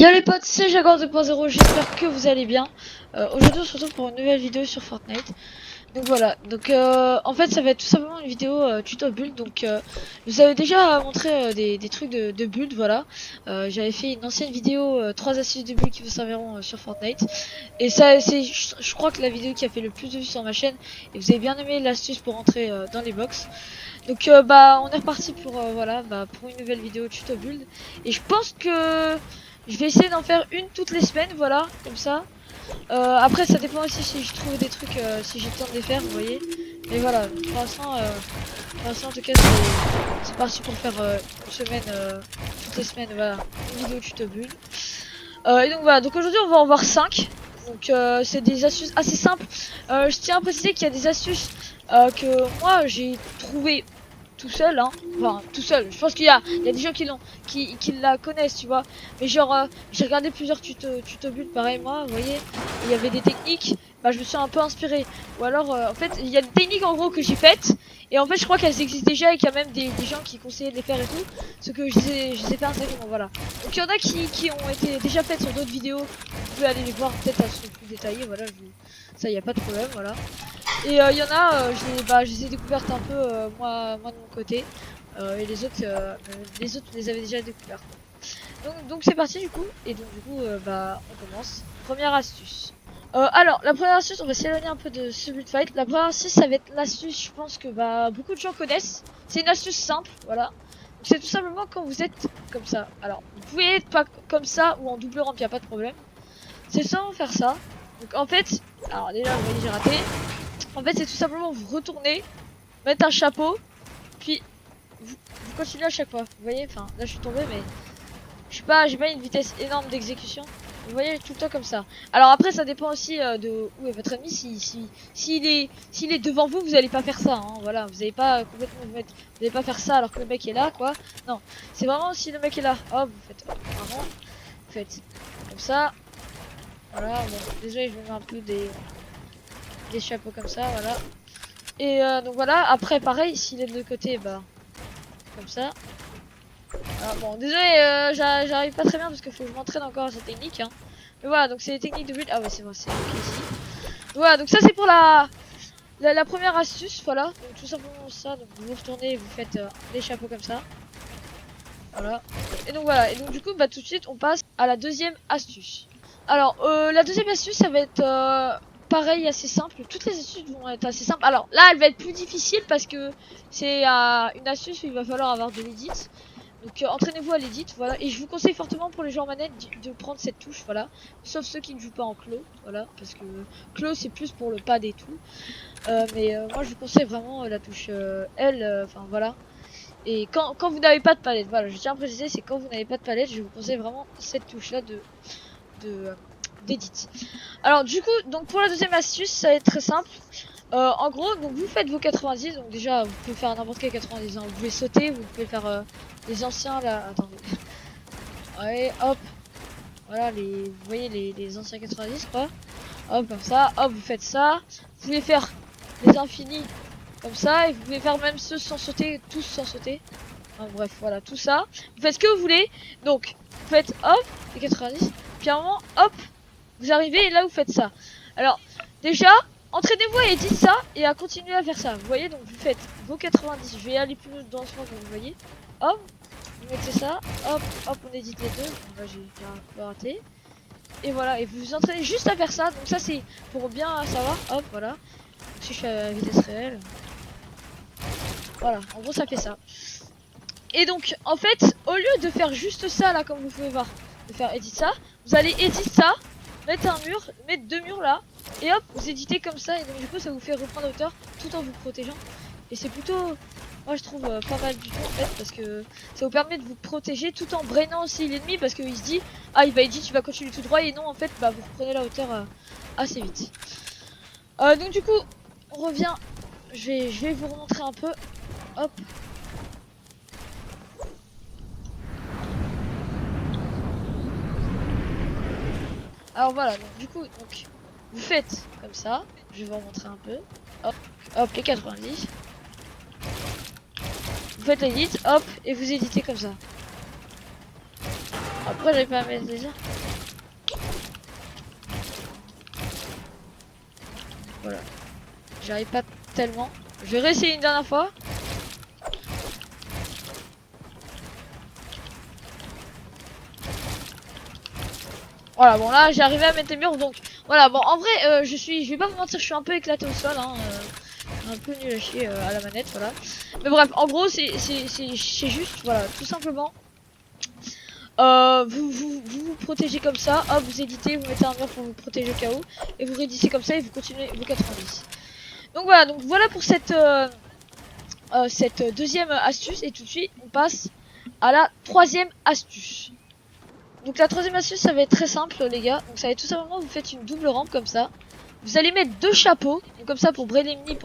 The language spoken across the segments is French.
Yo les potes, c'est Jaguar 2.0, j'espère que vous allez bien. Aujourd'hui on se retrouve pour une nouvelle vidéo sur Fortnite. Donc voilà, en fait ça va être tout simplement une vidéo tuto build. Je vous avais déjà montré des trucs de build, voilà. J'avais fait une ancienne vidéo 3 astuces de build qui vous serviront sur Fortnite. Et ça c'est je crois que la vidéo qui a fait le plus de vues sur ma chaîne. Et vous avez bien aimé l'astuce pour entrer dans les box. On est reparti pour pour une nouvelle vidéo tuto build. Et je pense que je vais essayer d'en faire une toutes les semaines, voilà, comme ça. Après ça dépend aussi si je trouve des trucs, si j'ai le temps de les faire, vous voyez. Mais voilà, pour l'instant en tout cas c'est parti pour faire une semaine, toutes les semaines, voilà, une vidéo tuto build. Donc aujourd'hui on va en voir 5. C'est des astuces assez simples. Je tiens à préciser qu'il y a des astuces que moi j'ai trouvé tout seul, hein. Enfin tout seul. Je pense qu'il y a des gens qui la connaissent, tu vois. Mais genre j'ai regardé plusieurs tuto build pareil moi, vous voyez. Il y avait des techniques, bah je me suis un peu inspiré. Ou alors en fait il y a des techniques en gros que j'ai faites. Et en fait je crois qu'elles existent déjà et qu'il y a même des gens qui conseillaient de les faire et tout. Ce que je les ai fait intégralement, voilà. Donc il y en a qui ont été déjà faites sur d'autres vidéos. Vous pouvez aller les voir, peut-être elles sont plus détaillées, voilà. Ça y a pas de problème, voilà. Et il y en a, je les ai découvertes un peu moi de mon côté. Et les autres je les avais déjà découvertes. Donc c'est parti du coup. Et donc du coup on commence. Première astuce. Alors la première astuce, on va s'éloigner un peu de ce build fight. La première astuce ça va être l'astuce, je pense que beaucoup de gens connaissent. C'est une astuce simple, voilà. C'est tout simplement quand vous êtes comme ça. Alors vous pouvez être pas comme ça ou en double rampe, y a pas de problème. C'est sans faire ça. Donc en fait, alors déjà vous voyez j'ai raté. En fait c'est tout simplement vous retournez, mettre un chapeau, puis vous continuez à chaque fois. Vous voyez, enfin là je suis tombé mais j'ai pas une vitesse énorme d'exécution. Vous voyez tout le temps comme ça. Alors après ça dépend aussi de où est votre ennemi. S'il est devant vous, vous allez pas faire ça. Hein, voilà, vous allez pas complètement vous allez pas faire ça alors que le mec est là, quoi. Non, c'est vraiment si le mec est là. Hop, vous faites vraiment, vous faites comme ça. Voilà. Bon, désolé, je vais mettre un peu des chapeaux comme ça, voilà. Et donc voilà. Après pareil, s'il est de l'autre côté, bah comme ça. Ah, bon, désolé, j'arrive pas très bien parce qu'il faut que je m'entraîne encore à cette technique. Hein. Mais voilà, donc c'est les techniques de build. Ah ouais, c'est vrai, c'est ok ici. Voilà, donc ça c'est pour la première astuce, voilà. Donc tout simplement ça, donc vous retournez et vous faites des chapeaux comme ça. Voilà. Et donc voilà, et donc du coup, bah tout de suite on passe à la deuxième astuce. Alors, la deuxième astuce, ça va être pareil, assez simple. Toutes les astuces vont être assez simples. Alors là, elle va être plus difficile parce que c'est une astuce où il va falloir avoir de l'edit. Donc entraînez-vous à l'edit, voilà. Et je vous conseille fortement pour les joueurs manettes de prendre cette touche, voilà. Sauf ceux qui ne jouent pas en clos, voilà. Parce que clos c'est plus pour le pad et tout. Moi je vous conseille vraiment la touche L, enfin voilà. Et quand vous n'avez pas de palette, voilà, je tiens à préciser, c'est quand vous n'avez pas de palette, je vous conseille vraiment cette touche là d'edit. Alors du coup, donc pour la deuxième astuce, ça va être très simple. En gros, donc vous faites vos 90, donc déjà vous pouvez faire n'importe quel 90, hein. Vous pouvez sauter, vous pouvez faire les anciens là, attendez. Ouais, hop, voilà vous voyez les anciens 90 quoi. Hop, comme ça, hop, vous faites ça. Vous pouvez faire les infinis comme ça, et vous pouvez faire même ceux sans sauter, tous sans sauter. Enfin, bref, voilà, tout ça. Vous faites ce que vous voulez, donc vous faites hop, les 90, puis à un moment, hop, vous arrivez et là vous faites ça. Alors, déjà, entraînez-vous à éditer ça et à continuer à faire ça. Vous voyez, donc vous faites vos 90. Je vais aller plus doucement que vous voyez. Hop, vous mettez ça. Hop, hop, on édite les deux. Donc là, j'ai un peu raté. Et voilà, et vous vous entraînez juste à faire ça. Donc ça, c'est pour bien savoir. Hop, voilà. Si je suis à la vitesse réelle. Voilà, en gros, ça fait ça. Et donc, en fait, au lieu de faire juste ça, là, comme vous pouvez voir, de faire edit ça, vous allez edit ça, mettre un mur, mettre deux murs là, et hop, vous éditez comme ça, et donc du coup, ça vous fait reprendre hauteur tout en vous protégeant. Et c'est plutôt, moi je trouve pas mal du tout en fait, parce que ça vous permet de vous protéger tout en brainant aussi l'ennemi, parce qu'il se dit, ah il va edit, tu vas continuer tout droit, et non, en fait, bah vous reprenez la hauteur assez vite. Donc du coup, on revient, je vais vous remontrer un peu, hop. Alors voilà, donc du coup, donc vous faites comme ça, je vais vous montrer un peu. Hop, hop, les 90. Vous faites l'edit, hop, et vous éditez comme ça. Hop. Pourquoi j'avais pas à mettre déjà? Voilà. J'arrive pas tellement. Je vais réessayer une dernière fois. Voilà, bon là j'ai arrivé à mettre les murs, donc voilà. Bon, en vrai, je vais pas vous mentir, je suis un peu éclaté au sol, hein, un peu nul à chier à la manette, voilà. Mais bref, en gros c'est juste, voilà, tout simplement. Vous protégez comme ça, hop, vous éditez, vous mettez un mur pour vous protéger au cas où, et vous rééditez comme ça et vous continuez vos 90. Donc voilà pour cette deuxième astuce, et tout de suite on passe à la troisième astuce. Donc la troisième astuce, ça va être très simple les gars. Donc ça va être tout simplement, vous faites une double rampe comme ça. Vous allez mettre 2 chapeaux, donc comme ça pour brain l'ennemi,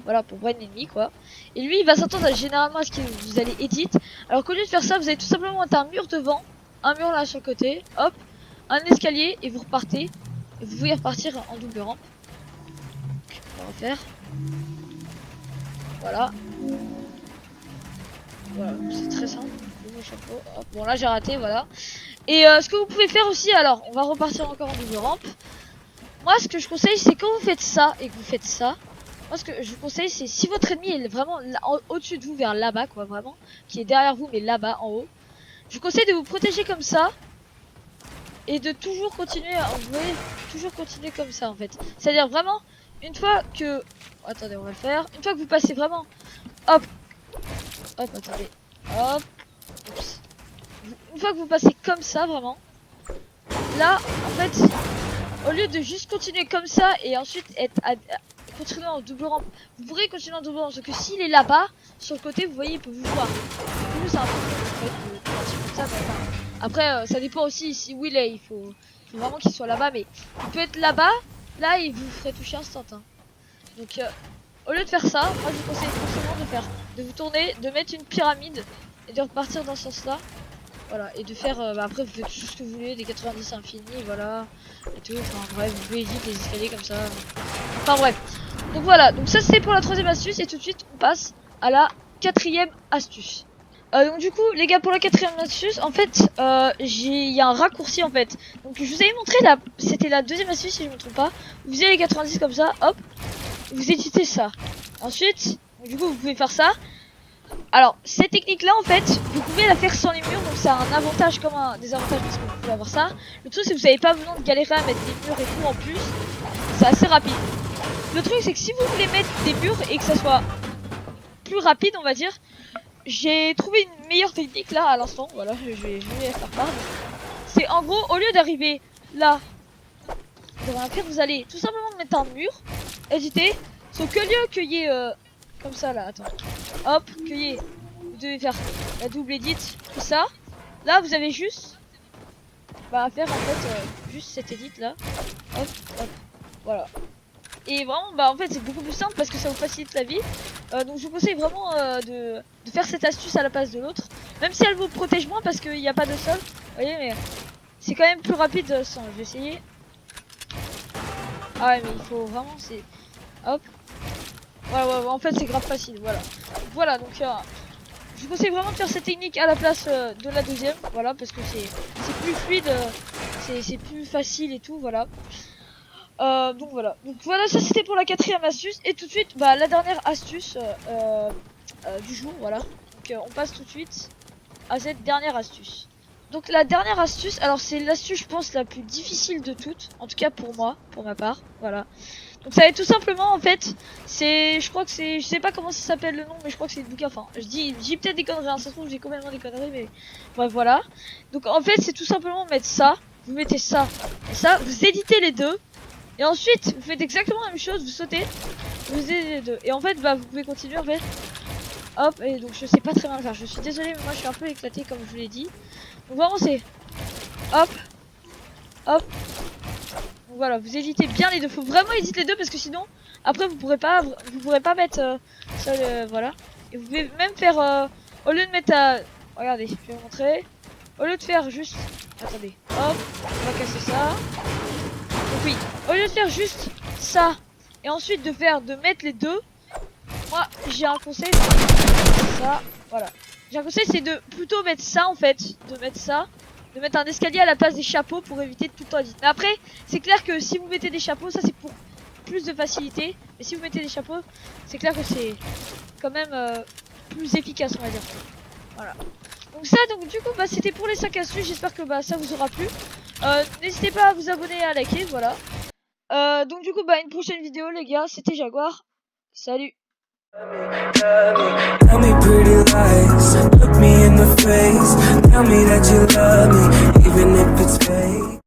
voilà, pour brain l'ennemi quoi. Et lui il va s'attendre généralement à ce que vous allez edit. Alors qu'au lieu de faire ça, vous allez tout simplement mettre un mur devant, un mur là sur le côté, hop, un escalier et vous repartez. Et vous pouvez repartir en double rampe. Donc, on va refaire. Voilà. Voilà, c'est très simple. Chapeau. Hop. Bon là j'ai raté, voilà. Et ce que vous pouvez faire aussi, alors on va repartir encore en double rampe. Moi ce que je conseille, c'est quand vous faites ça et que vous faites ça, moi ce que je vous conseille, c'est si votre ennemi est vraiment au-dessus de vous, vers là-bas quoi, vraiment, qui est derrière vous mais là-bas en haut, je vous conseille de vous protéger comme ça et de toujours continuer vous voyez, toujours continuer comme ça en fait. C'est à dire vraiment, une fois que, attendez on va le faire, une fois que vous passez vraiment, hop, hop, attendez, hop, oups. Une fois que vous passez comme ça vraiment, là en fait, au lieu de juste continuer comme ça et ensuite continuer en double rampe, vous pourrez continuer en double rampe, sauf que s'il est là-bas, sur le côté, vous voyez, il peut vous voir. Du coup, c'est un peu en fait, de partir comme ça, mais enfin, après, ça dépend aussi si où il est, il faut vraiment qu'il soit là-bas, mais il peut être là-bas, là, il vous ferait toucher instant. Hein. Donc, au lieu de faire ça, moi je vous conseille forcément de vous tourner, de mettre une pyramide et de repartir dans ce sens-là. Voilà, et de faire, après vous faites tout ce que vous voulez, des 90 infinis, voilà, et tout, enfin bref, vous pouvez éviter les escaliers comme ça, enfin bref. Donc voilà, donc ça c'est pour la troisième astuce, et tout de suite on passe à la quatrième astuce. Donc du coup les gars, pour la quatrième astuce, en fait, il y a un raccourci en fait. Donc je vous avais montré, c'était la deuxième astuce si je me trompe pas, vous faisiez les 90 comme ça, hop, vous éditez ça. Ensuite, du coup vous pouvez faire ça. Alors, cette technique là en fait, vous pouvez la faire sans les murs, donc ça a un avantage comme un désavantage parce que vous pouvez avoir ça. Le truc c'est que vous n'avez pas besoin de galérer à mettre des murs et tout en plus, c'est assez rapide. Le truc c'est que si vous voulez mettre des murs et que ça soit plus rapide on va dire, j'ai trouvé une meilleure technique là à l'instant, voilà, je vais la faire part. C'est en gros, au lieu d'arriver là, vous allez tout simplement mettre un mur, éditer, sauf que lieu qu'il y ait... comme ça là, attends. Hop, cueillez. Vous devez faire la double edit, tout ça. Là, vous avez juste à faire en fait juste cette edit là. Hop, hop, voilà. Et vraiment, en fait, c'est beaucoup plus simple parce que ça vous facilite la vie. Donc, je vous conseille vraiment de faire cette astuce à la place de l'autre. Même si elle vous protège moins parce qu'il n'y a pas de sol. Vous voyez, mais c'est quand même plus rapide sans. Je vais essayer. Ah ouais, mais il faut vraiment, c'est. Hop. Ouais, en fait c'est grave facile, voilà. Voilà, donc je vous conseille vraiment de faire cette technique à la place de la deuxième, voilà, parce que c'est plus fluide, c'est plus facile et tout, voilà. Donc voilà, ça c'était pour la quatrième astuce, et tout de suite, la dernière astuce du jour, voilà. Donc on passe tout de suite à cette dernière astuce. Donc la dernière astuce, alors c'est l'astuce je pense la plus difficile de toutes, en tout cas pour moi, pour ma part, voilà. Donc ça va être tout simplement en fait, je crois que c'est, je sais pas comment ça s'appelle le nom, mais je crois que c'est le bouquin, enfin je dis peut-être des conneries, hein, ça se trouve j'ai complètement des conneries, mais bref voilà. Donc en fait c'est tout simplement mettre ça, vous mettez ça et ça, vous éditez les deux, et ensuite vous faites exactement la même chose, vous sautez, vous éditez les deux, et en fait vous pouvez continuer en fait. Hop, et donc je sais pas très bien le faire, je suis désolée mais moi je suis un peu éclaté comme je vous l'ai dit. Donc vraiment c'est hop, hop. Donc voilà, vous éditez bien les deux, faut vraiment éditer les deux parce que sinon après vous pourrez pas mettre ça, voilà. Et vous pouvez même faire au lieu de mettre regardez, je vais vous montrer. Au lieu de faire juste, attendez, hop, on va casser ça. Donc oui, au lieu de faire juste ça et ensuite de mettre les deux, moi j'ai un conseil, ça, voilà. J'ai un conseil, c'est de plutôt mettre ça en fait, de mettre ça, de mettre un escalier à la place des chapeaux pour éviter de tout le temps edit. Mais après, c'est clair que si vous mettez des chapeaux, ça c'est pour plus de facilité. Mais si vous mettez des chapeaux, c'est clair que c'est quand même plus efficace, on va dire. Voilà. Donc ça, donc du coup, bah c'était pour les 5 astuces. J'espère que bah ça vous aura plu. N'hésitez pas à vous abonner et à liker, voilà. Donc du coup, bah une prochaine vidéo, les gars. C'était Jaguar. Salut. Tell me pretty lies, look me in the face, tell me that you love me, even if it's fake.